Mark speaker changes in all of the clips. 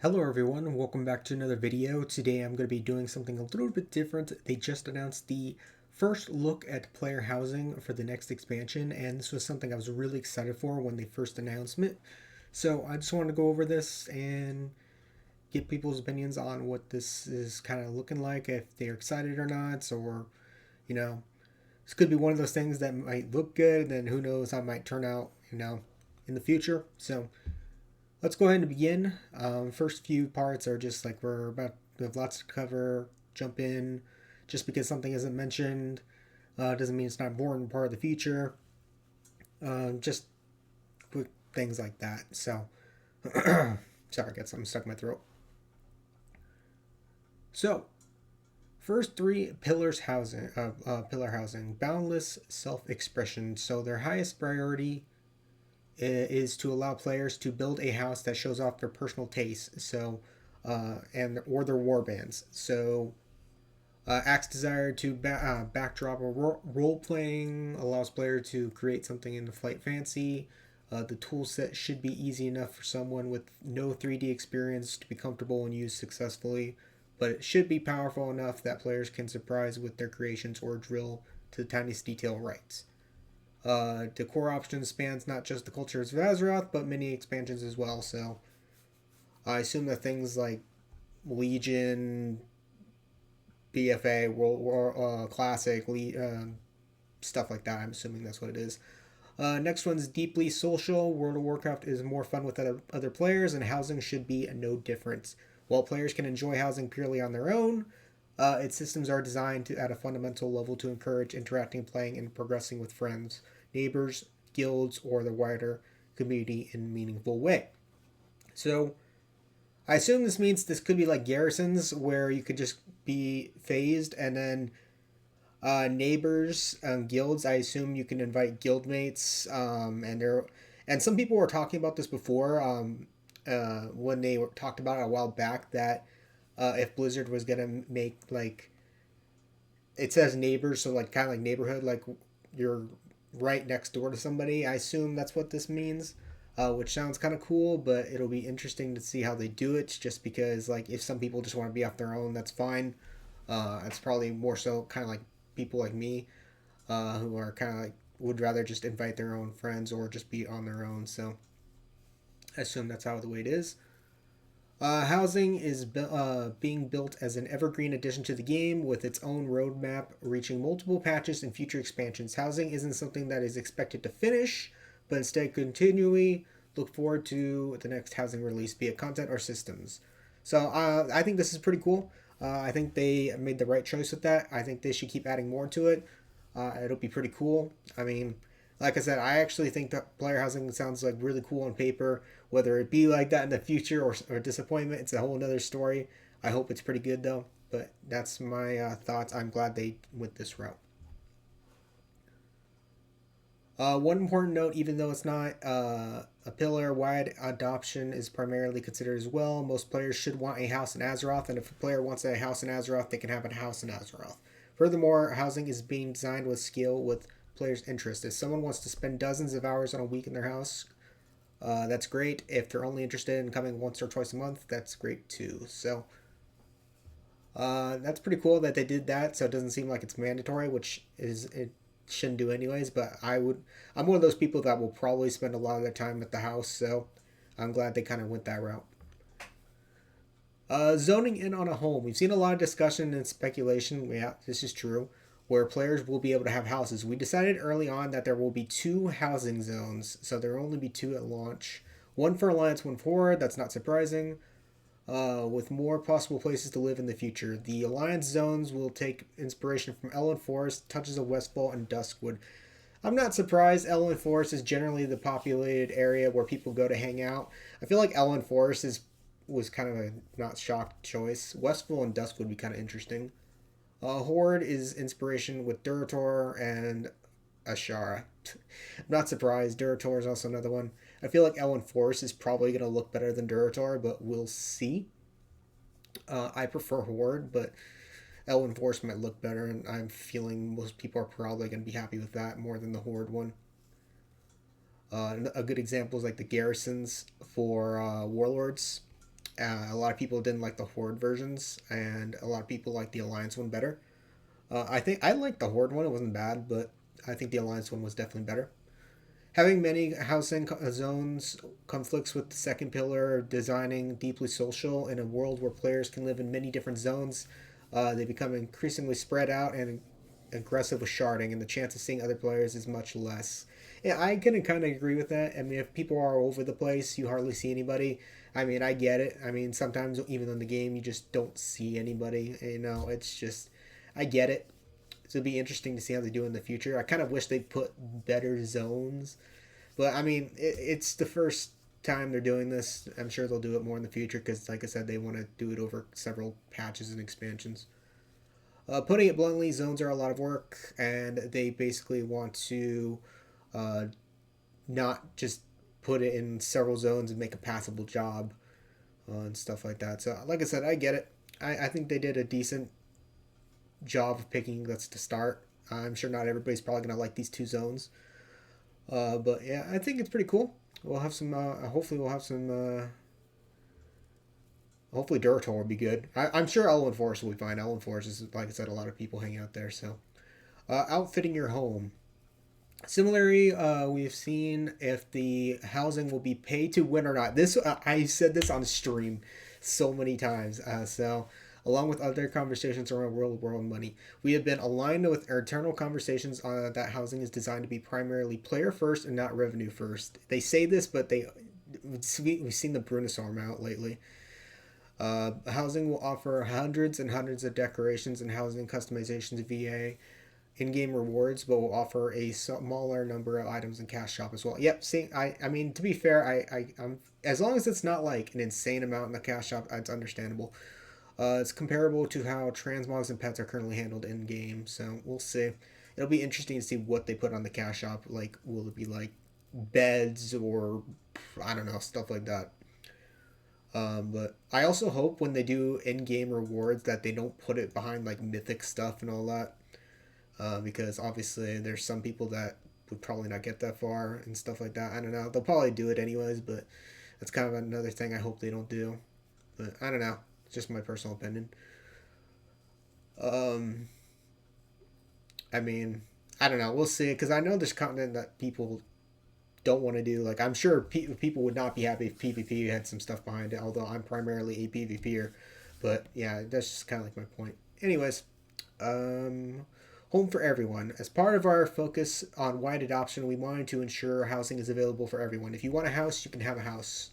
Speaker 1: Hello everyone, welcome back to another video. Today I'm going to be doing something a little bit different. They just announced the first look at player housing for the next expansion, and this was something I was really excited for when they first announced it. So I just wanted to go over this and get people's opinions on what this is kind of looking like, if they're excited or not, or, you know, this could be one of those things that might look good, then who knows how it might turn out, in the future. So let's go ahead and begin. First few parts are just like we have lots to cover. Jump in. Just because something isn't mentioned doesn't mean it's not an important part of the future. Just quick things like that. So, sorry, I got something stuck in my throat. So, first three pillars housing, pillar housing, boundless self-expression. So their highest priority is to allow players to build a house that shows off their personal tastes. So, and or their warbands. So, Axe Desire to backdrop or role playing allows player to create something in the flight fancy. The tool set should be easy enough for someone with no 3D experience to be comfortable and use successfully, but it should be powerful enough that players can surprise with their creations or drill to the tiniest detail right. The core option spans not just the cultures of Azeroth, but many expansions as well. So I assume that things like Legion, BFA, World War Classic, stuff like that. I'm assuming that's what it is. Next one's deeply social. World of Warcraft is more fun with other players, and housing should be no different. While players can enjoy housing purely on their own, its systems are designed to, at a fundamental level, to encourage interacting, playing, and progressing with friends, neighbors, guilds, or the wider community in a meaningful way. So, I assume this means this could be like garrisons where you could just be phased, and then neighbors, guilds. I assume you can invite guildmates, and some people were talking about this before. When they talked about it a while back that if Blizzard was gonna make like it says neighbors, so like kind of like neighborhood, like you're right next door to somebody. I assume that's what this means, which sounds kind of cool, but it'll be interesting to see how they do it. Just because like if some people just want to be off their own, that's fine. It's probably more so kind of like people like me, who are kind of like would rather just invite their own friends or just be on their own. So I assume that's how the way it is. Housing is being built as an evergreen addition to the game with its own roadmap reaching multiple patches and future expansions. Housing isn't something that is expected to finish, but instead continually look forward to the next housing release, be it content or systems. So I think this is pretty cool. I think they made the right choice with that. I think they should keep adding more to it. It'll be pretty cool. I mean, like I said, I actually think that player housing sounds like really cool on paper. Whether it be like that in the future or disappointment, it's a whole other story. I hope it's pretty good though. But that's my thoughts. I'm glad they went this route. One important note, even though it's not a pillar, wide adoption is primarily considered as well. Most players should want a house in Azeroth, and if a player wants a house in Azeroth, they can have a house in Azeroth. Furthermore, housing is being designed with skill with players' interest. If someone wants to spend dozens of hours on a week in their house, that's great. If they're only interested in coming once or twice a month, that's great too. So that's pretty cool that they did that. So it doesn't seem like it's mandatory, which is it shouldn't do anyways. But I'm one of those people that will probably spend a lot of their time at the house. So I'm glad they kind of went that route. Zoning in on a home. We've seen a lot of discussion and speculation. Yeah, this is true. Where players will be able to have houses. We decided early on that there will be two housing zones, so there will only be two at launch. One for Alliance, one for Horde. That's not surprising. With more possible places to live in the future. The Alliance zones will take inspiration from Elwynn Forest, touches of Westfall, and Duskwood. I'm not surprised. Elwynn Forest is generally the populated area where people go to hang out. I feel like Elwynn Forest was kind of a not shocked choice. Westfall and Dusk would be kind of interesting. Horde is inspiration with Durator and Ashara. I'm not surprised. Durator is also another one. I feel like Elwynn Forest is probably going to look better than Durator, but we'll see. I prefer Horde, but Elwynn Forest might look better, and I'm feeling most people are probably going to be happy with that more than the Horde one. A good example is like the garrisons for Warlords. A lot of people didn't like the Horde versions, and a lot of people like the Alliance one better. I think I liked the Horde one; it wasn't bad, but I think the Alliance one was definitely better. Having many housing zones conflicts with the second pillar, designing deeply social in a world where players can live in many different zones. They become increasingly spread out and aggressive with sharding, and the chance of seeing other players is much less. Yeah, I can kind of agree with that. I mean, if people are all over the place, you hardly see anybody. I mean, I get it. I mean, sometimes even in the game, you just don't see anybody. You know, it's just, I get it. So it'll be interesting to see how they do in the future. I kind of wish they put better zones, but I mean, it's the first time they're doing this. I'm sure they'll do it more in the future because, like I said, they want to do it over several patches and expansions. Putting it bluntly, zones are a lot of work, and they basically want to uh, not just put it in several zones and make a passable job and stuff like that. So, like I said, I get it. I think they did a decent job of picking that's to start. I'm sure not everybody's probably going to like these two zones. But yeah, I think it's pretty cool. We'll have some, hopefully, we'll have some. Hopefully, Durator will be good. I'm sure Elven Forest will be fine. Elven Forest is, like I said, a lot of people hang out there. So, outfitting your home. Similarly, we've seen if the housing will be pay to win or not. This I said this on stream so many times. Along with other conversations around world money, we have been aligned with our internal conversations on that housing is designed to be primarily player first and not revenue first. They say this, but we've seen the Brunisarm out lately. Housing will offer hundreds and hundreds of decorations and housing customizations via in-game rewards, but will offer a smaller number of items in cash shop as well. Yep. See, I mean, to be fair, I'm as long as it's not like an insane amount in the cash shop, it's understandable. It's comparable to how transmogs and pets are currently handled in game, so we'll see. It'll be interesting to see what they put on the cash shop. Like, will it be like beds or I don't know, stuff like that. But I also hope when they do in-game rewards that they don't put it behind like mythic stuff and all that, because obviously there's some people that would probably not get that far and stuff like that. I don't know. They'll probably do it anyways, but that's kind of another thing I hope they don't do. But I don't know. It's just my personal opinion. Um, I mean, I don't know. We'll see. Because I know there's content that people don't want to do. Like, I'm sure people would not be happy if PvP had some stuff behind it, although I'm primarily a PvPer. But yeah, that's just kind of like my point. Anyways, um, home for everyone. As part of our focus on wide adoption, we wanted to ensure housing is available for everyone. If you want a house, you can have a house.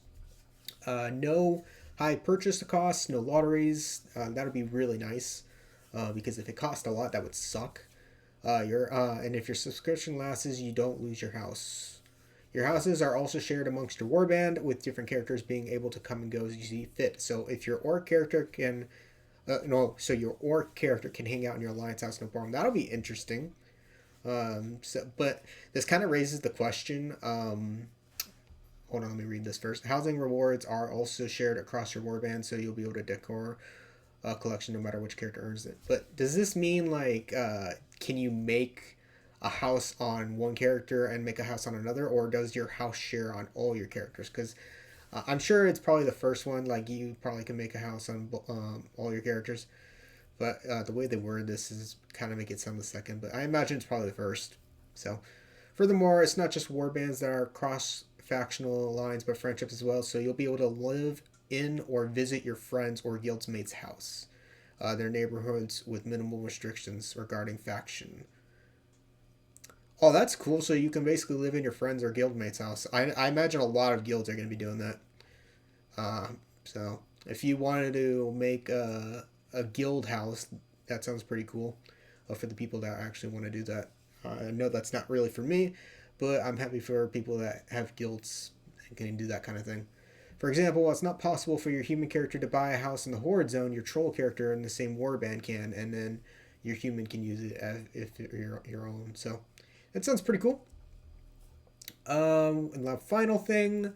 Speaker 1: No high purchase costs, no lotteries. That would be really nice because if it cost a lot, that would suck. And if your subscription lasts, you don't lose your house. Your houses are also shared amongst your warband, with different characters being able to come and go as you see fit. So if your orc character can, no, so your orc character can hang out in your alliance house, no problem. That'll be interesting. But this kind of raises the question. Hold on, let me read this first. Housing rewards are also shared across your warband, so you'll be able to decor a collection no matter which character earns it. But does this mean like, can you make a house on one character and make a house on another, or does your house share on all your characters? Because I'm sure it's probably the first one. Like you probably can make a house on all your characters, but the way they word this is kind of make it sound the second. But I imagine it's probably the first. So, furthermore, it's not just warbands that are cross factional lines, but friendships as well. So you'll be able to live in or visit your friends or guildmates' house, their neighborhoods with minimal restrictions regarding faction. Oh, that's cool. So you can basically live in your friends or guildmates' house. I imagine a lot of guilds are going to be doing that. So if you wanted to make a guild house, that sounds pretty cool for the people that actually want to do that. I know that's not really for me, but I'm happy for people that have guilds and can do that kind of thing. For example, while it's not possible for your human character to buy a house in the Horde zone, your troll character in the same warband can, and then your human can use it as if you're your own. So that sounds pretty cool. And the final thing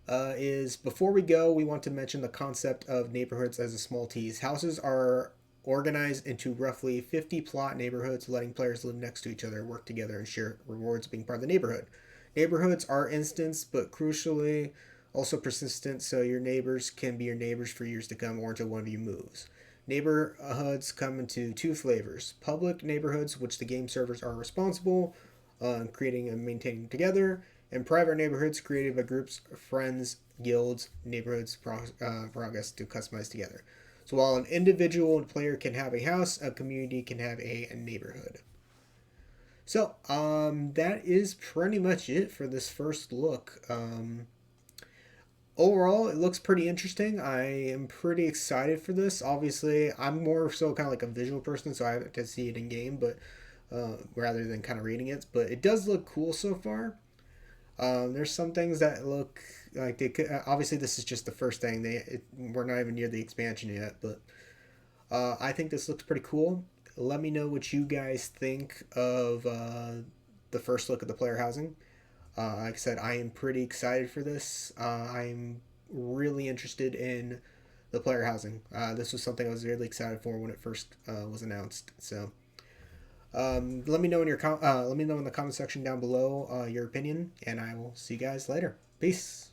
Speaker 1: is before we go, we want to mention the concept of neighborhoods as a small tease. Houses are organized into roughly 50 plot neighborhoods, letting players live next to each other, work together, and share rewards being part of the neighborhood. Neighborhoods are instanced, but crucially, Also persistent, so your neighbors can be your neighbors for years to come or until one of you moves. Neighborhoods come into two flavors: public neighborhoods, which the game servers are responsible creating and maintaining together, and private neighborhoods created by groups, friends, guilds, neighborhoods progress to customize together. So while an individual player can have a house, a community can have a neighborhood. So that is pretty much it for this first look. Overall, it looks pretty interesting. I am pretty excited for this. Obviously, I'm more so kind of like a visual person, so I have to see it in game, but rather than kind of reading it. But it does look cool so far. There's some things that look like they could. Obviously, this is just the first thing. We're not even near the expansion yet, but I think this looks pretty cool. Let me know what you guys think of the first look at the player housing. Like I said, I am pretty excited for this. I'm really interested in the player housing. This was something I was really excited for when it first was announced. So let me know in let me know in the comment section down below your opinion, and I will see you guys later. Peace.